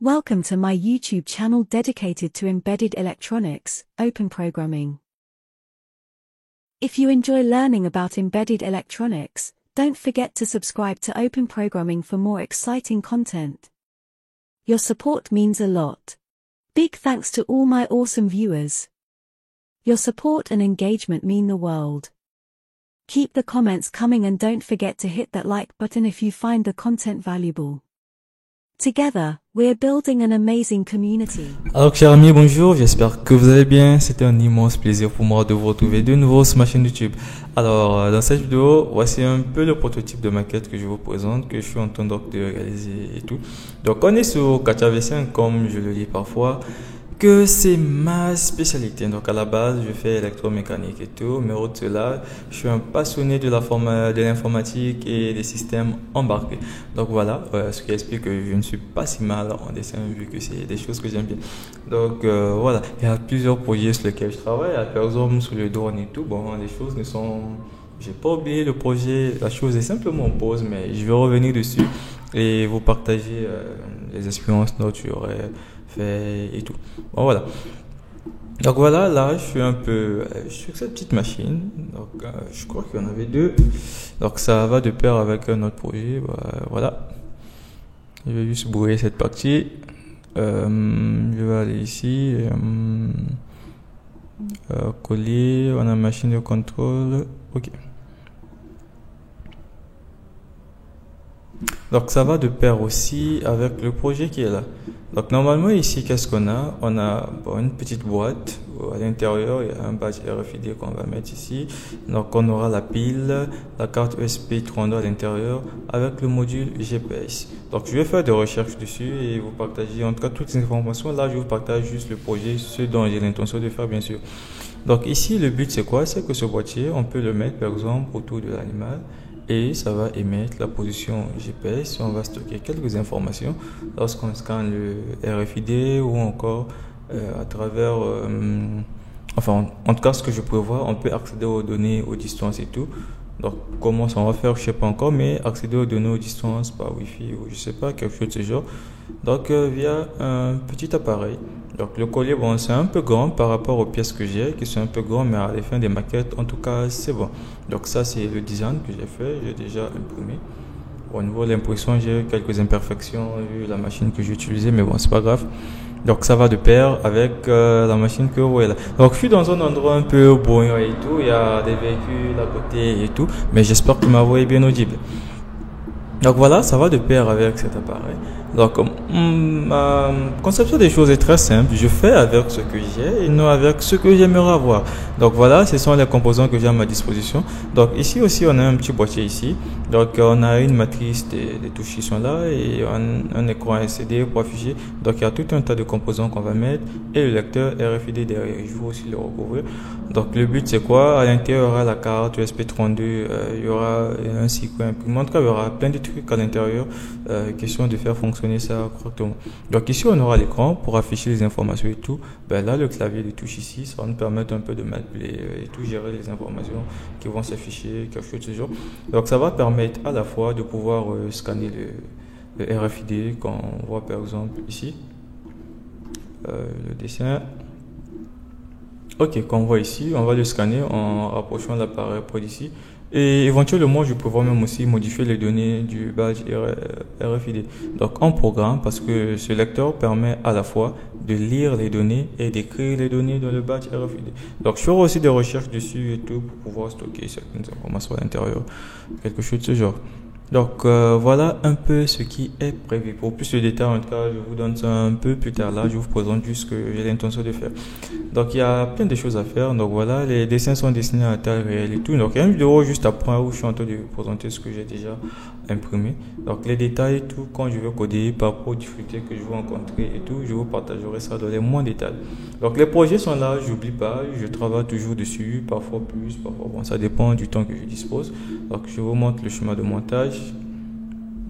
Welcome to my YouTube channel dedicated to embedded electronics, open programming. If you enjoy learning about embedded electronics, don't forget to subscribe to Open Programming for more exciting content. Your support means a lot. Big thanks to all my awesome viewers. Your support and engagement mean the world. Keep the comments coming and don't forget to hit that like button if you find the content valuable. Together, we're building an amazing community. Alors, chers amis, bonjour, j'espère que vous allez bien. C'était un immense plaisir pour moi de vous retrouver de nouveau sur ma chaîne YouTube. Alors, dans cette vidéo, voici un peu le prototype de maquette que je vous présente, que je suis en train de réaliser et tout. Donc, on est sur Katia V5, comme je le dis parfois, que c'est ma spécialité. Donc à la base, je fais électromécanique et tout, mais au-delà de cela, je suis un passionné de l'informatique et des systèmes embarqués. Donc voilà, ce qui explique que je ne suis pas si mal en dessin vu que c'est des choses que j'aime bien. Donc voilà, il y a plusieurs projets sur lesquels je travaille, par exemple sur le drone et tout. Bon, les choses ne sont... J'ai pas oublié le projet, la chose est simplement en pause, mais je vais revenir dessus et vous partager les expériences dont j'aurais fait et tout. Bon voilà. Donc voilà, là je suis un peu sur cette petite machine. Donc je crois qu'il y en avait deux. Donc ça va de pair avec un autre projet. Voilà. Je vais juste brouiller cette partie. Je vais aller ici. Coller. On a machine de contrôle. Ok. Donc ça va de pair aussi avec le projet qui est là. Donc normalement ici, qu'est-ce qu'on a? On a une petite boîte. À l'intérieur, il y a un badge RFID qu'on va mettre ici. Donc on aura la pile, la carte USB 32 à l'intérieur avec le module GPS. Donc je vais faire des recherches dessus et vous partager en tout cas toutes les informations. Là, je vous partage juste le projet, ce dont j'ai l'intention de faire bien sûr. Donc ici, le but c'est quoi? C'est que ce boîtier, on peut le mettre par exemple autour de l'animal. Et ça va émettre la position GPS. On va stocker quelques informations lorsqu'on scanne le RFID ou encore à travers... enfin, en tout cas, ce que je peux voir, on peut accéder aux données, aux distances et tout. Donc, comment ça on va faire, je sais pas encore, mais accéder aux données aux distances par Wi-Fi ou je sais pas, quelque chose de ce genre. Donc, via un petit appareil. Donc, le collier, bon, c'est un peu grand par rapport aux pièces que j'ai, qui sont un peu grands, mais à la fin des maquettes, en tout cas, c'est bon. Donc, ça, c'est le design que j'ai fait, j'ai déjà imprimé. Bon, au niveau de l'impression, j'ai quelques imperfections vu la machine que j'ai utilisée, mais bon, c'est pas grave. Donc, ça va de pair avec la machine que vous voyez là. Donc, je suis dans un endroit un peu bruyant et tout, il y a des véhicules à côté et tout, mais j'espère que ma voix est bien audible. Donc voilà, ça va de pair avec cet appareil. Donc ma conception des choses est très simple. Je fais avec ce que j'ai et non avec ce que j'aimerais avoir. Donc voilà, ce sont les composants que j'ai à ma disposition. Donc ici aussi, on a un petit boîtier ici. Donc on a une matrice des touches qui sont là et un écran LCD pour afficher. Donc il y a tout un tas de composants qu'on va mettre et le lecteur RFID derrière. Je vais aussi le recouvrir. Donc le but c'est quoi? À l'intérieur, il y aura la carte USB 32, il y aura un circuit imprimé. En tout cas, il y aura plein de trucs à l'intérieur. Question de faire fonctionner ça correctement. Donc ici, on aura l'écran pour afficher les informations et tout. Ben là, le clavier de touche ici, ça va nous permettre un peu de manipuler et tout, gérer les informations qui vont s'afficher, quelque chose de ce genre. Donc ça va permettre à la fois de pouvoir scanner le RFID, quand on voit par exemple ici, le dessin. Ok, quand on voit ici, on va le scanner en rapprochant l'appareil près d'ici. Et éventuellement, je peux même aussi modifier les données du badge RFID. Donc, en programme, parce que ce lecteur permet à la fois de lire les données et d'écrire les données dans le badge RFID. Donc, je ferai aussi des recherches dessus et tout pour pouvoir stocker certaines informations à l'intérieur. Quelque chose de ce genre. Donc voilà un peu ce qui est prévu. Pour plus de détails, en tout cas, je vous donne ça un peu plus tard. Là, je vous présente juste ce que j'ai l'intention de faire. Donc il y a plein de choses à faire. Donc voilà, les dessins sont dessinés à taille réelle et tout. Donc il y a une vidéo juste après où je suis en train de vous présenter ce que j'ai déjà imprimé. Donc les détails, tout quand je vais coder par rapport aux difficultés que je vais rencontrer et tout, je vous partagerai ça dans les moins détails. Donc les projets sont là, j'oublie pas, je travaille toujours dessus, parfois plus, parfois bon, ça dépend du temps que je dispose. Donc je vous montre le schéma de montage.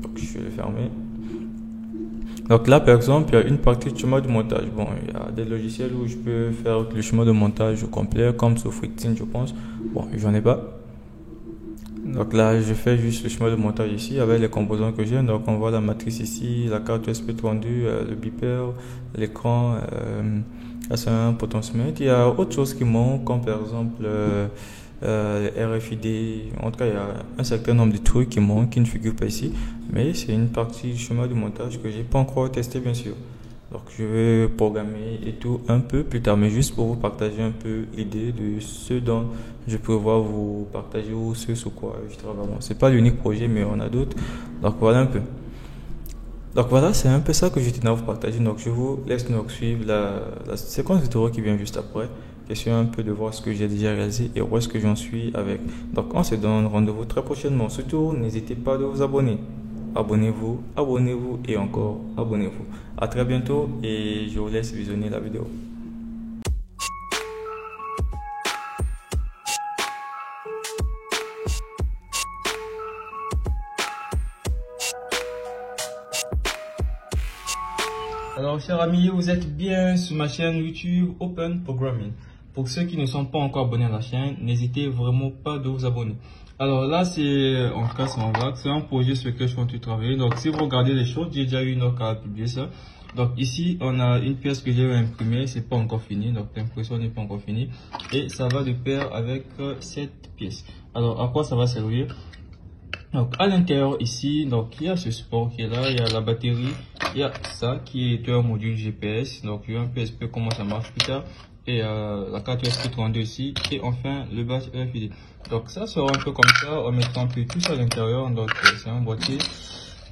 Donc je vais le fermer. Donc là par exemple, il y a une partie de schéma de montage. Bon, il y a des logiciels où je peux faire le schéma de montage complet, comme sur Frictine je pense. Bon, j'en ai pas. Donc là, je fais juste le chemin de montage ici avec les composants que j'ai. Donc on voit la matrice ici, la carte USB32, le beeper, l'écran, là c'est un potentiomètre. Il y a autre chose qui manque, comme par exemple les RFID. En tout cas, il y a un certain nombre de trucs qui manquent, qui ne figurent pas ici. Mais c'est une partie du chemin de montage que j'ai pas encore testé, bien sûr. Donc je vais programmer et tout un peu plus tard, mais juste pour vous partager un peu l'idée de ce dont je prévois vous partager ou ce sur quoi je travaille. Bon, c'est pas l'unique projet, mais on a d'autres. Donc voilà un peu. Donc voilà, c'est un peu ça que je tenais à vous partager. Donc je vous laisse donc suivre la séquence vidéo qui vient juste après. Question un peu de voir ce que j'ai déjà réalisé et où est-ce que j'en suis avec. Donc on se donne rendez-vous très prochainement. Surtout, n'hésitez pas de vous abonner. Abonnez-vous, abonnez-vous et encore abonnez-vous. À très bientôt et je vous laisse visionner la vidéo. Alors, chers amis, vous êtes bien sur ma chaîne YouTube Open Programming. Pour ceux qui ne sont pas encore abonnés à la chaîne, n'hésitez vraiment pas de vous abonner. Alors là, c'est en tout cas, c'est un projet sur lequel je suis en train de travailler. Donc, si vous regardez les choses, j'ai déjà eu une heure à publier ça. Donc ici, on a une pièce que j'ai imprimée, c'est pas encore fini, donc l'impression n'est pas encore finie. Et ça va de pair avec cette pièce. Alors, à quoi ça va servir? Donc à l'intérieur ici, donc il y a ce support qui est là, il y a la batterie, il y a ça qui est un module GPS, donc je vais un peu expliquer comment ça marche plus tard, et la carte USB32 ici, et enfin le badge RFID. Donc ça sera un peu comme ça, on mettra un peu tout ça à l'intérieur, donc c'est un boîtier.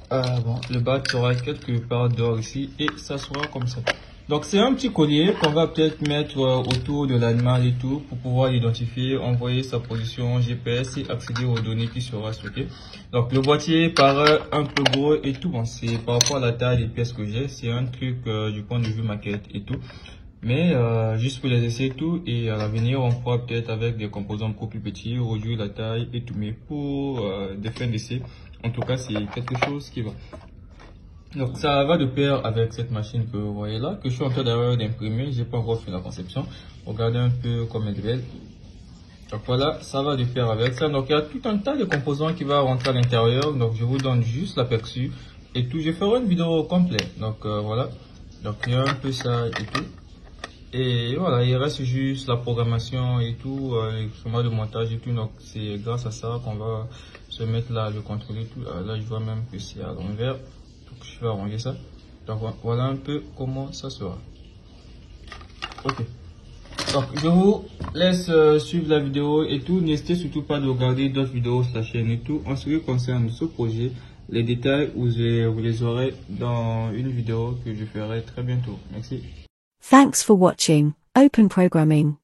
Bon, le badge sera quelque part dehors ici, et ça sera comme ça. Donc c'est un petit collier qu'on va peut-être mettre autour de l'animal et tout pour pouvoir l'identifier, envoyer sa position GPS et accéder aux données qui sera stockées. Donc le boîtier paraît un peu gros et tout, bon c'est par rapport à la taille des pièces que j'ai, c'est un truc du point de vue maquette et tout. Mais juste pour les essayer tout et à l'avenir on pourra peut-être avec des composants beaucoup plus petits réduire la taille et tout, mais pour des fins d'essai, en tout cas c'est quelque chose qui va. Donc ça va de pair avec cette machine que vous voyez là, que je suis en train d'ailleurs d'imprimer, j'ai pas encore fait la conception. Regardez un peu comme elle est belle. Donc voilà, ça va de pair avec ça. Donc il y a tout un tas de composants qui va rentrer à l'intérieur. Donc je vous donne juste l'aperçu et tout. Je ferai une vidéo complète. Donc voilà. Donc il y a un peu ça et tout. Et voilà, il reste juste la programmation et tout, le chemin de montage et tout. Donc c'est grâce à ça qu'on va se mettre là, le contrôler et tout. Là je vois même que c'est à l'envers. Je vais arranger ça. Donc voilà un peu comment ça sera. Ok. Donc je vous laisse suivre la vidéo et tout. N'hésitez surtout pas de regarder d'autres vidéos sur la chaîne et tout. En ce qui concerne ce projet, les détails vous les aurez dans une vidéo que je ferai très bientôt. Merci. Thanks for watching Open Programming.